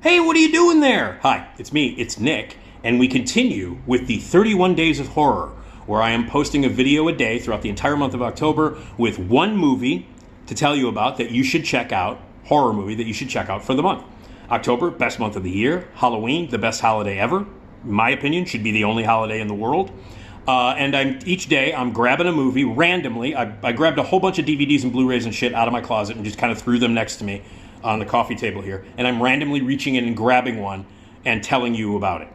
Hey, what are you doing there? Hi, it's me, it's Nick, and we continue with the 31 Days of Horror, where I am posting a video a day throughout the entire month of October with one movie to tell you about that you should check out, horror movie that you should check out for the month. October, best month of the year. Halloween, the best holiday ever. In my opinion, should be the only holiday in the world. And each day I'm grabbing a movie randomly. I grabbed a whole bunch of DVDs and Blu-rays and shit out of my closet and just kind of threw them next to me on the coffee table here. And I'm randomly reaching in and grabbing one and telling you about it.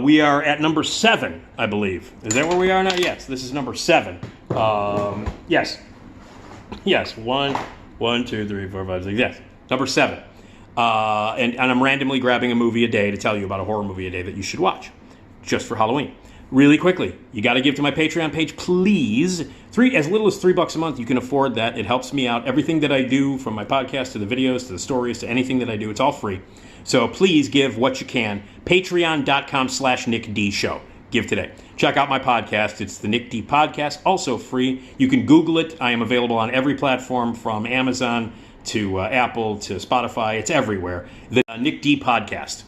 We are at number 7, I believe. Is that where we are now? Yes, this is number 7. Yes. 1, 2, 3, 4, 5, 6. Yes, number 7. And I'm randomly grabbing a movie a day to tell you about a horror movie a day that you should watch, just for Halloween. Really quickly, you got to give to my Patreon page, please. As little as $3 a month, you can afford that. It helps me out. Everything that I do, from my podcast to the videos to the stories to anything that I do, it's all free. So please give what you can. Patreon.com/NickD Show. Give today. Check out my podcast. It's the Nick D Podcast, also free. You can Google it. I am available on every platform from Amazon to Apple to Spotify. It's everywhere. The Nick D Podcast.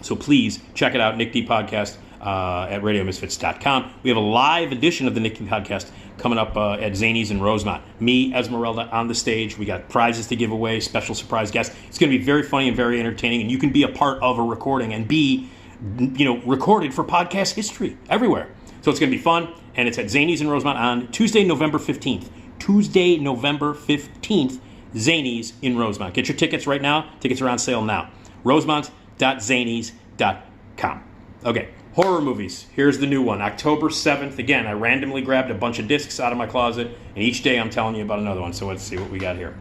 So please check it out, Nick D Podcast. At RadioMisfits.com. We have a live edition of the Nick D Podcast coming up at Zanies in Rosemont. Me, Esmeralda, on the stage. We got prizes to give away, special surprise guests. It's going to be very funny and very entertaining, and you can be a part of a recording and be, recorded for podcast history everywhere. So it's going to be fun, and it's at Zanies in Rosemont on Tuesday, November 15th. Tuesday, November 15th, Zanies in Rosemont. Get your tickets right now. Tickets are on sale now. Rosemont.zanies.com. Okay. Horror movies. Here's the new one. October 7th. Again, I randomly grabbed a bunch of discs out of my closet, and each day I'm telling you about another one. So let's see what we got here.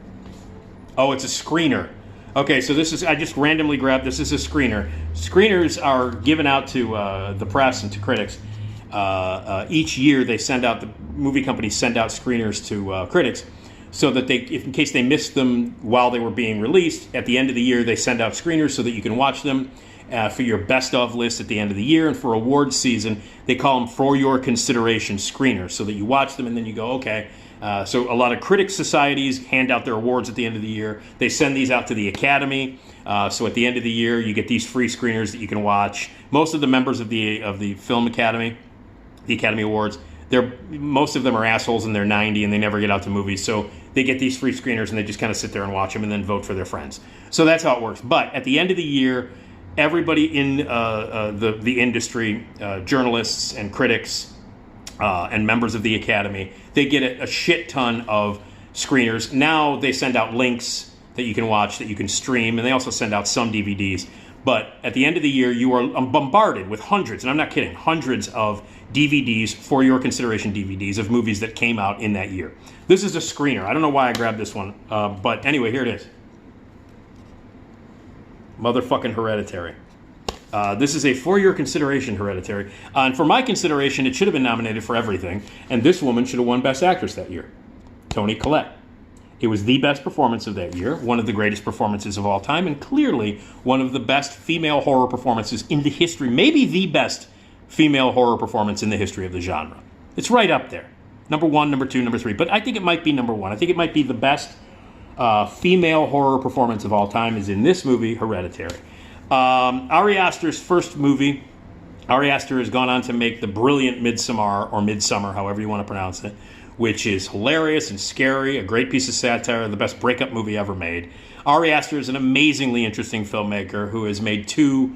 Oh, it's a screener. Okay, so I just randomly grabbed, this is a screener. Screeners are given out to the press and to critics. Each year they the movie companies send out screeners to critics so that in case they missed them while they were being released, at the end of the year they send out screeners so that you can watch them. For your best of list at the end of the year, and for awards season, they call them for your consideration screeners, so that you watch them and then you go, okay. So a lot of critic societies hand out their awards at the end of the year. They send these out to the Academy. So at the end of the year, you get these free screeners that you can watch. Most of the members of the Film Academy, the Academy Awards, most of them are assholes and they're 90 and they never get out to movies. So they get these free screeners and they just kind of sit there and watch them and then vote for their friends. So that's how it works. But at the end of the year, everybody in the industry, journalists and critics and members of the Academy, they get a shit ton of screeners. Now they send out links that you can watch, that you can stream, and they also send out some DVDs. But at the end of the year, you are bombarded with hundreds, and I'm not kidding, hundreds of DVDs, for your consideration DVDs, of movies that came out in that year. This is a screener. I don't know why I grabbed this one, but anyway, here it is. Motherfucking Hereditary. This is a for your consideration Hereditary. And for my consideration, it should have been nominated for everything. And this woman should have won Best Actress that year. Toni Collette. It was the best performance of that year, one of the greatest performances of all time, and clearly one of the best female horror performances in the history, maybe the best female horror performance in the history of the genre. It's right up there. Number 1, number 2, number 3. But I think it might be number 1. I think it might be the best female horror performance of all time is in this movie, Hereditary. Ari Aster's first movie. Ari Aster has gone on to make the brilliant Midsommar, or Midsummer, however you want to pronounce it, which is hilarious and scary, a great piece of satire, the best breakup movie ever made. Ari Aster is an amazingly interesting filmmaker who has made 2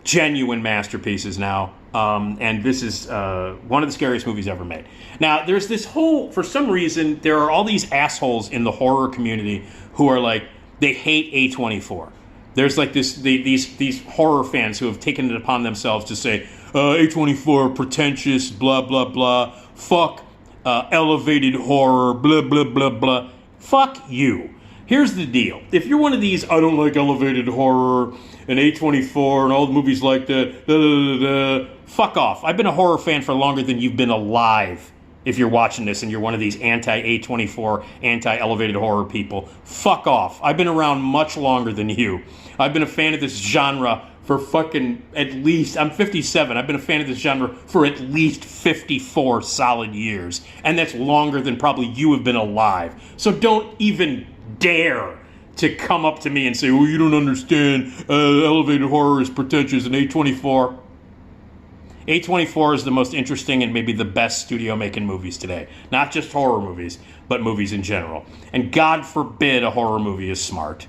genuine masterpieces now. And this is one of the scariest movies ever made. Now, there's this for some reason, there are all these assholes in the horror community who are like, they hate A24. There's like these horror fans who have taken it upon themselves to say, A24, pretentious, blah, blah, blah, fuck elevated horror, blah, blah, blah, blah. Fuck you. Here's the deal. If you're one of these, I don't like elevated horror, and A24 and all the movies like that, fuck off. I've been a horror fan for longer than you've been alive. If you're watching this and you're one of these anti-A24, anti-elevated horror people, fuck off. I've been around much longer than you. I've been a fan of this genre for fucking at least, I'm 57, I've been a fan of this genre for at least 54 solid years. And that's longer than probably you have been alive. So don't even dare to come up to me and say, well, you don't understand, elevated horror is pretentious, and A24. A24 is the most interesting and maybe the best studio making movies today. Not just horror movies, but movies in general. And God forbid a horror movie is smart.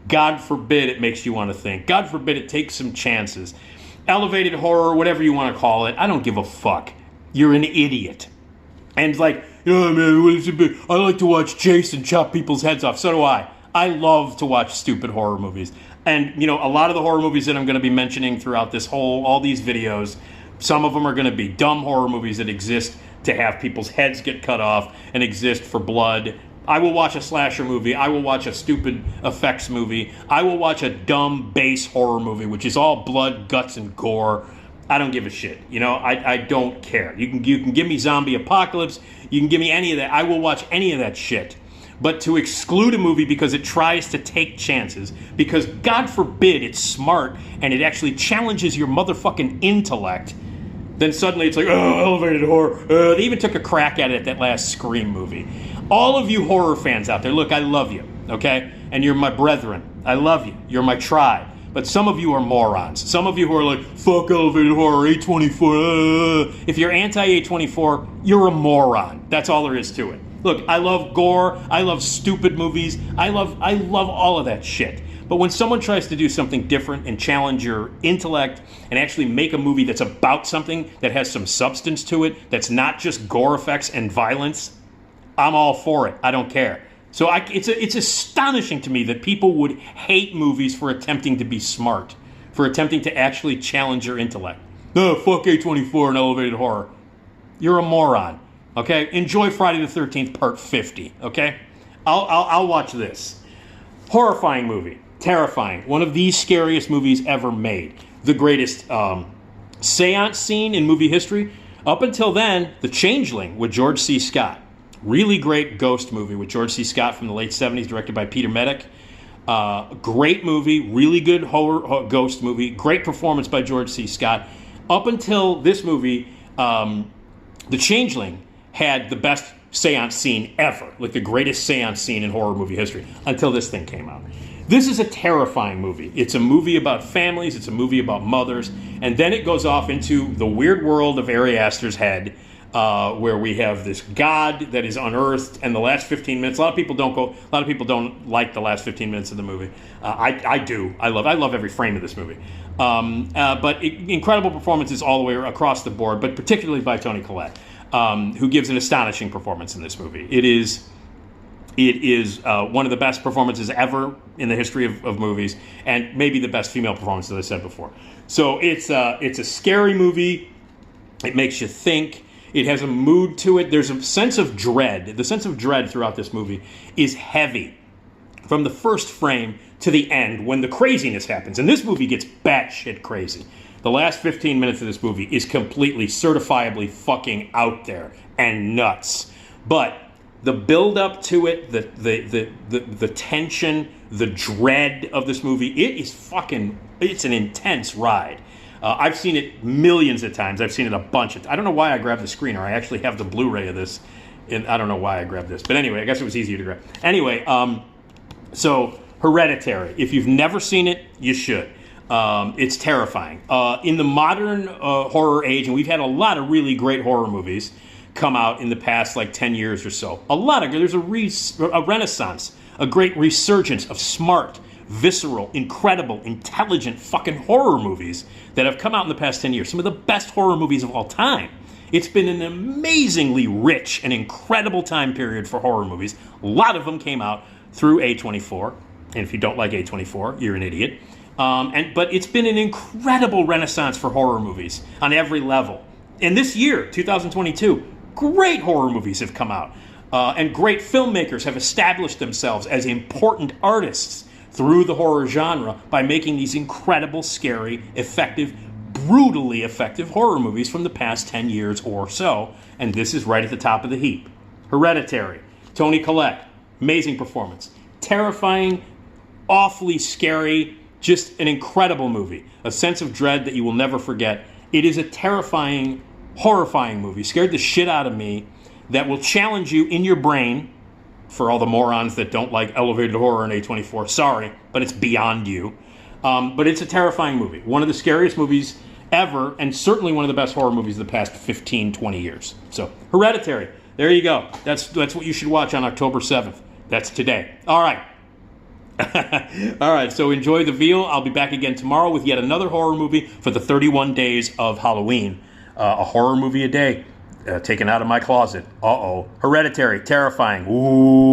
God forbid it makes you want to think. God forbid it takes some chances. Elevated horror, whatever you want to call it, I don't give a fuck. You're an idiot. And it's like, yeah, man, I like to watch Jason chop people's heads off. So do I. I love to watch stupid horror movies. And, you know, a lot of the horror movies that I'm going to be mentioning throughout all these videos, some of them are going to be dumb horror movies that exist to have people's heads get cut off and exist for blood. I will watch a slasher movie. I will watch a stupid effects movie. I will watch a dumb base horror movie, which is all blood, guts, and gore. I don't give a shit. You know, I don't care. You can give me zombie apocalypse. You can give me any of that. I will watch any of that shit. But to exclude a movie because it tries to take chances, because God forbid it's smart and it actually challenges your motherfucking intellect, then suddenly it's like, oh, elevated horror. They even took a crack at it at that last Scream movie. All of you horror fans out there, look, I love you, okay? And you're my brethren. I love you. You're my tribe. But some of you are morons. Some of you who are like, fuck elevated horror, A24. If you're anti-A24, you're a moron. That's all there is to it. Look, I love gore. I love stupid movies. I love all of that shit. But when someone tries to do something different and challenge your intellect and actually make a movie that's about something that has some substance to it, that's not just gore effects and violence, I'm all for it. I don't care. So it's astonishing to me that people would hate movies for attempting to be smart, for attempting to actually challenge your intellect. No, fuck A24 and elevated horror. You're a moron. Okay? Enjoy Friday the 13th Part 50. Okay? I'll watch this. Horrifying movie. Terrifying. One of the scariest movies ever made. The greatest seance scene in movie history. Up until then, The Changeling with George C. Scott. Really great ghost movie with George C. Scott from the late 70s, directed by Peter Medic. Great movie, really good horror ghost movie. Great performance by George C. Scott. Up until this movie, The Changeling had the best seance scene ever, like the greatest seance scene in horror movie history, until this thing came out. This is a terrifying movie. It's a movie about families. It's a movie about mothers. And then it goes off into the weird world of Ari Aster's head, where we have this God that is unearthed, and the last 15 minutes. A lot of people don't like the last 15 minutes of the movie. I do. I love every frame of this movie. But incredible performances all the way across the board, but particularly by Toni Collette, who gives an astonishing performance in this movie. It is one of the best performances ever in the history of movies, and maybe the best female performance, as I said before. So it's a scary movie. It makes you think. It has a mood to it. There's a sense of dread. The sense of dread throughout this movie is heavy. From the first frame to the end, when the craziness happens. And this movie gets batshit crazy. The last 15 minutes of this movie is completely, certifiably fucking out there and nuts. But the build-up to it, the tension, the dread of this movie, it's an intense ride. I've seen it millions of times. I've seen it a bunch of times. I don't know why I grabbed the screener. I actually have the Blu-ray of this, and I don't know why I grabbed this. But anyway, I guess it was easier to grab. Anyway, so Hereditary. If you've never seen it, you should. It's terrifying. In the modern horror age, and we've had a lot of really great horror movies come out in the past, like 10 years or so. There's a renaissance, a great resurgence of smart, visceral, incredible, intelligent fucking horror movies that have come out in the past 10 years. Some of the best horror movies of all time. It's been an amazingly rich and incredible time period for horror movies. A lot of them came out through A24. And if you don't like A24, you're an idiot. But it's been an incredible renaissance for horror movies on every level. And this year, 2022, great horror movies have come out. And great filmmakers have established themselves as important artists through the horror genre by making these incredible, scary, effective, brutally effective horror movies from the past 10 years or so. And this is right at the top of the heap. Hereditary. Toni Collette. Amazing performance. Terrifying, awfully scary, just an incredible movie. A sense of dread that you will never forget. It is a terrifying, horrifying movie. Scared the shit out of me. That will challenge you in your brain for all the morons that don't like elevated horror in A24. Sorry, but it's beyond you. But it's a terrifying movie. One of the scariest movies ever, and certainly one of the best horror movies of the past 15, 20 years. So, Hereditary. There you go. That's what you should watch on October 7th. That's today. All right. All right, so enjoy the veal. I'll be back again tomorrow with yet another horror movie for the 31 days of Halloween. A horror movie a day taken out of my closet. Uh-oh. Hereditary. Terrifying. Ooh.